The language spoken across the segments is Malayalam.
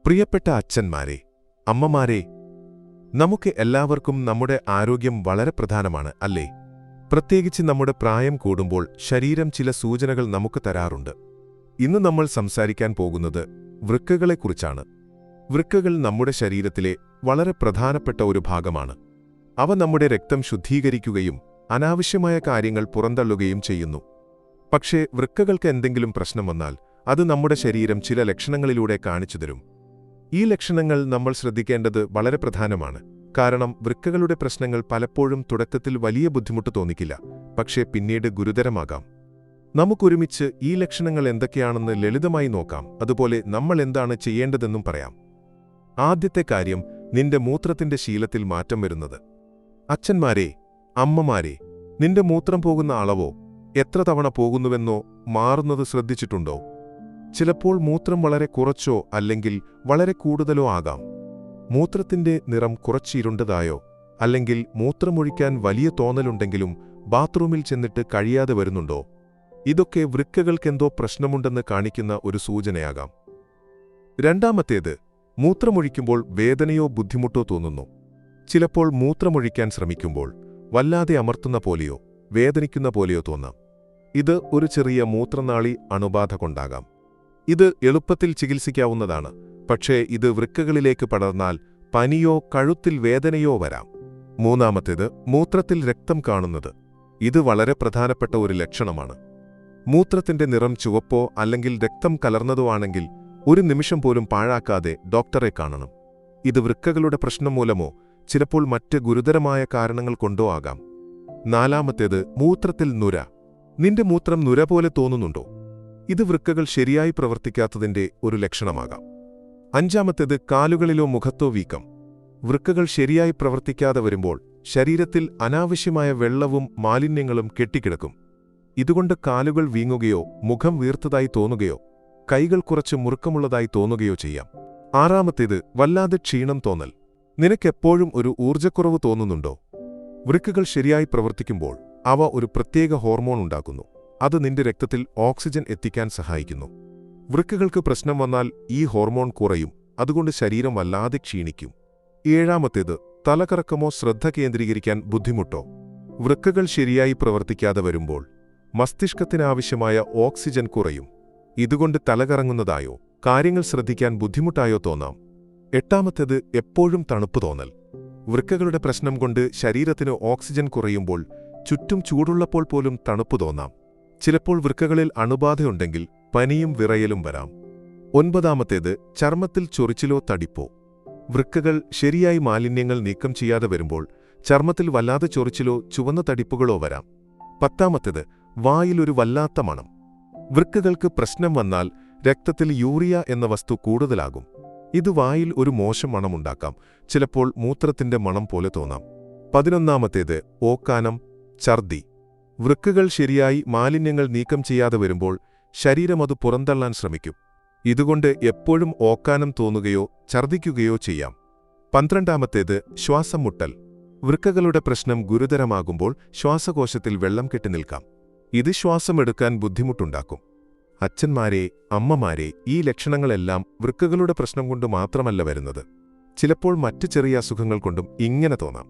പ്രിയപ്പെട്ട അച്ഛന്മാരെ, അമ്മമാരെ, നമുക്ക് എല്ലാവർക്കും നമ്മുടെ ആരോഗ്യം വളരെ പ്രധാനമാണ്, അല്ലേ? പ്രത്യേകിച്ച് നമ്മുടെ പ്രായം കൂടുമ്പോൾ ശരീരം ചില സൂചനകൾ നമുക്ക് തരാറുണ്ട്. ഇന്ന് നമ്മൾ സംസാരിക്കാൻ പോകുന്നത് വൃക്കകളെക്കുറിച്ചാണ്. വൃക്കകൾ നമ്മുടെ ശരീരത്തിലെ വളരെ പ്രധാനപ്പെട്ട ഒരു ഭാഗമാണ്. അവ നമ്മുടെ രക്തം ശുദ്ധീകരിക്കുകയും അനാവശ്യമായ കാര്യങ്ങൾ പുറന്തള്ളുകയും ചെയ്യുന്നു. പക്ഷേ വൃക്കകൾക്ക് എന്തെങ്കിലും പ്രശ്നം വന്നാൽ അത് നമ്മുടെ ശരീരം ചില ലക്ഷണങ്ങളിലൂടെ കാണിച്ചു തരും. ഈ ലക്ഷണങ്ങൾ നമ്മൾ ശ്രദ്ധിക്കേണ്ടത് വളരെ പ്രധാനമാണ്. കാരണം വൃക്കകളുടെ പ്രശ്നങ്ങൾ പലപ്പോഴും തുടക്കത്തിൽ വലിയ ബുദ്ധിമുട്ട് തോന്നിക്കില്ല, പക്ഷേ പിന്നീട് ഗുരുതരമാകാം. നമുക്കൊരുമിച്ച് ഈ ലക്ഷണങ്ങൾ എന്തൊക്കെയാണെന്ന് ലളിതമായി നോക്കാം. അതുപോലെ നമ്മൾ എന്താണ് ചെയ്യേണ്ടതെന്നും പറയാം. ആദ്യത്തെ കാര്യം, നിന്റെ മൂത്രത്തിന്റെ ശീലത്തിൽ മാറ്റം വരുന്നത്. അച്ഛന്മാരെ, അമ്മമാരെ, നിന്റെ മൂത്രം പോകുന്ന അളവോ എത്ര തവണ പോകുന്നുവെന്നോ മാറുന്നത് ശ്രദ്ധിച്ചിട്ടുണ്ടോ? ചിലപ്പോൾ മൂത്രം വളരെ കുറച്ചോ അല്ലെങ്കിൽ വളരെ കൂടുതലോ ആകാം. മൂത്രത്തിന്റെ നിറം കുറച്ച് ഇരുണ്ടതായോ അല്ലെങ്കിൽ മൂത്രമൊഴിക്കാൻ വലിയ തോന്നലുണ്ടെങ്കിലും ബാത്റൂമിൽ ചെന്നിട്ട് കഴിയാതെ വരുന്നുണ്ടോ? ഇതൊക്കെ വൃക്കകൾക്കെന്തോ പ്രശ്നമുണ്ടെന്ന് കാണിക്കുന്ന ഒരു സൂചനയാകാം. രണ്ടാമത്തേത്, മൂത്രമൊഴിക്കുമ്പോൾ വേദനയോ ബുദ്ധിമുട്ടോ തോന്നുന്നു. ചിലപ്പോൾ മൂത്രമൊഴിക്കാൻ ശ്രമിക്കുമ്പോൾ വല്ലാതെ അമർത്തുന്ന പോലെയോ വേദനിക്കുന്ന പോലെയോ തോന്നാം. ഇത് ഒരു ചെറിയ മൂത്രനാളി അണുബാധ കൊണ്ടാകാം. ഇത് എളുപ്പത്തിൽ ചികിത്സിക്കാവുന്നതാണ്, പക്ഷേ ഇത് വൃക്കകളിലേക്ക് പടർന്നാൽ പനിയോ കഴുത്തിൽ വേദനയോ വരാം. മൂന്നാമത്തേത്, മൂത്രത്തിൽ രക്തം കാണുന്നത്. ഇത് വളരെ പ്രധാനപ്പെട്ട ഒരു ലക്ഷണമാണ്. മൂത്രത്തിന്റെ നിറം ചുവപ്പോ അല്ലെങ്കിൽ രക്തം കലർന്നതോ ആണെങ്കിൽ ഒരു നിമിഷം പോലും പാഴാക്കാതെ ഡോക്ടറെ കാണണം. ഇത് വൃക്കകളുടെ പ്രശ്നം മൂലമോ ചിലപ്പോൾ മറ്റ് ഗുരുതരമായ കാരണങ്ങൾ കൊണ്ടോ ആകാം. നാലാമത്തേത്, മൂത്രത്തിൽ നുര. നിന്റെ മൂത്രം നുര പോലെ തോന്നുന്നുണ്ടോ? ഇത് വൃക്കകൾ ശരിയായി പ്രവർത്തിക്കാത്തതിന്റെ ഒരു ലക്ഷണമാകാം. അഞ്ചാമത്തേത്, കാലുകളിലോ മുഖത്തോ വീക്കം. വൃക്കകൾ ശരിയായി പ്രവർത്തിക്കാതെ വരുമ്പോൾ ശരീരത്തിൽ അനാവശ്യമായ വെള്ളവും മാലിന്യങ്ങളും കെട്ടിക്കിടക്കും. ഇതുകൊണ്ട് കാലുകൾ വീങ്ങുകയോ മുഖം വീർത്തതായി തോന്നുകയോ കൈകൾ കുറച്ച് മുറുക്കമുള്ളതായി തോന്നുകയോ ചെയ്യാം. ആറാമത്തേത്, വല്ലാതെ ക്ഷീണം തോന്നൽ. നിനക്കെപ്പോഴും ഒരു ഊർജ്ജക്കുറവ് തോന്നുന്നുണ്ടോ? വൃക്കകൾ ശരിയായി പ്രവർത്തിക്കുമ്പോൾ അവ ഒരു പ്രത്യേക ഹോർമോൺ ഉണ്ടാക്കുന്നു. അത് നിന്റെ രക്തത്തിൽ ഓക്സിജൻ എത്തിക്കാൻ സഹായിക്കുന്നു. വൃക്കകൾക്ക് പ്രശ്നം വന്നാൽ ഈ ഹോർമോൺ കുറയും, അതുകൊണ്ട് ശരീരം വല്ലാതെ ക്ഷീണിക്കും. ഏഴാമത്തേത്, തലകറക്കമോ ശ്രദ്ധ കേന്ദ്രീകരിക്കാൻ ബുദ്ധിമുട്ടോ. വൃക്കകൾ ശരിയായി പ്രവർത്തിക്കാതെ വരുമ്പോൾ മസ്തിഷ്കത്തിനാവശ്യമായ ഓക്സിജൻ കുറയും. ഇതുകൊണ്ട് തലകറങ്ങുന്നതായോ കാര്യങ്ങൾ ശ്രദ്ധിക്കാൻ ബുദ്ധിമുട്ടായോ തോന്നാം. എട്ടാമത്തേത്, എപ്പോഴും തണുപ്പ് തോന്നൽ. വൃക്കകളുടെ പ്രശ്നം കൊണ്ട് ശരീരത്തിന് ഓക്സിജൻ കുറയുമ്പോൾ ചുറ്റും ചൂടുള്ളപ്പോൾ പോലും തണുപ്പ് തോന്നാം. ചിലപ്പോൾ വൃക്കകളിൽ അണുബാധയുണ്ടെങ്കിൽ പനിയും വിറയലും വരാം. ഒൻപതാമത്തേത്, ചർമ്മത്തിൽ ചൊറിച്ചിലോ തടിപ്പോ. വൃക്കകൾ ശരിയായി മാലിന്യങ്ങൾ നീക്കം ചെയ്യാതെ വരുമ്പോൾ ചർമ്മത്തിൽ വല്ലാതെ ചൊറിച്ചിലോ ചുവന്ന തടിപ്പുകളോ വരാം. പത്താമത്തേത്, വായിലൊരു വല്ലാത്ത മണം. വൃക്കകൾക്ക് പ്രശ്നം വന്നാൽ രക്തത്തിൽ യൂറിയ എന്ന വസ്തു കൂടുതലാകും. ഇത് വായിൽ ഒരു മോശം മണമുണ്ടാക്കാം, ചിലപ്പോൾ മൂത്രത്തിന്റെ മണം പോലെ തോന്നാം. 11ാമത്തേത്, ഓക്കാനം, ഛർദി. വൃക്കകൾ ശരിയായി മാലിന്യങ്ങൾ നീക്കം ചെയ്യാതെ വരുമ്പോൾ ശരീരം അത് പുറന്തള്ളാൻ ശ്രമിക്കും. ഇതുകൊണ്ട് എപ്പോഴും ഓക്കാനം തോന്നുകയോ ഛർദിക്കുകയോ ചെയ്യാം. 12ാമത്തേത്, ശ്വാസം മുട്ടൽ. വൃക്കകളുടെ പ്രശ്നം ഗുരുതരമാകുമ്പോൾ ശ്വാസകോശത്തിൽ വെള്ളം കെട്ടിനിൽക്കാം. ഇത് ശ്വാസമെടുക്കാൻ ബുദ്ധിമുട്ടുണ്ടാക്കും. അച്ഛന്മാരെ, അമ്മമാരെ, ഈ ലക്ഷണങ്ങളെല്ലാം വൃക്കകളുടെ പ്രശ്നം കൊണ്ട് മാത്രമല്ല വരുന്നത്. ചിലപ്പോൾ മറ്റ് ചെറിയ അസുഖങ്ങൾ കൊണ്ടും ഇങ്ങനെ തോന്നാം.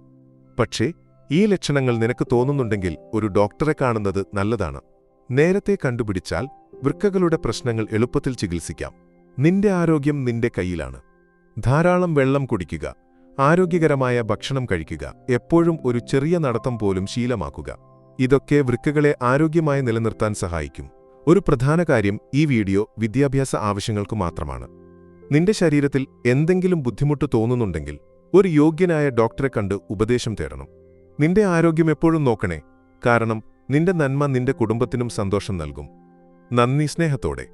പക്ഷേ ഈ ലക്ഷണങ്ങൾ നിനക്ക് തോന്നുന്നുണ്ടെങ്കിൽ ഒരു ഡോക്ടറെ കാണുന്നത് നല്ലതാണ്. നേരത്തെ കണ്ടുപിടിച്ചാൽ വൃക്കകളുടെ പ്രശ്നങ്ങൾ എളുപ്പത്തിൽ ചികിത്സിക്കാം. നിന്റെ ആരോഗ്യം നിന്റെ കയ്യിലാണ്. ധാരാളം വെള്ളം കുടിക്കുക, ആരോഗ്യകരമായ ഭക്ഷണം കഴിക്കുക, എപ്പോഴും ഒരു ചെറിയ നടത്തം പോലും ശീലമാക്കുക. ഇതൊക്കെ വൃക്കകളെ ആരോഗ്യമായി നിലനിർത്താൻ സഹായിക്കും. ഒരു പ്രധാന കാര്യം, ഈ വീഡിയോ വിദ്യാഭ്യാസ ആവശ്യങ്ങൾക്ക് മാത്രമാണ്. നിന്റെ ശരീരത്തിൽ എന്തെങ്കിലും ബുദ്ധിമുട്ട് തോന്നുന്നുണ്ടെങ്കിൽ ഒരു യോഗ്യനായ ഡോക്ടറെ കണ്ട് ഉപദേശം തേടണം. നിന്റെ ആരോഗ്യം എപ്പോഴും നോക്കണേ, കാരണം നിന്റെ നന്മ നിന്റെ കുടുംബത്തിനും സന്തോഷം നൽകും. നന്ദി, സ്നേഹത്തോടെ.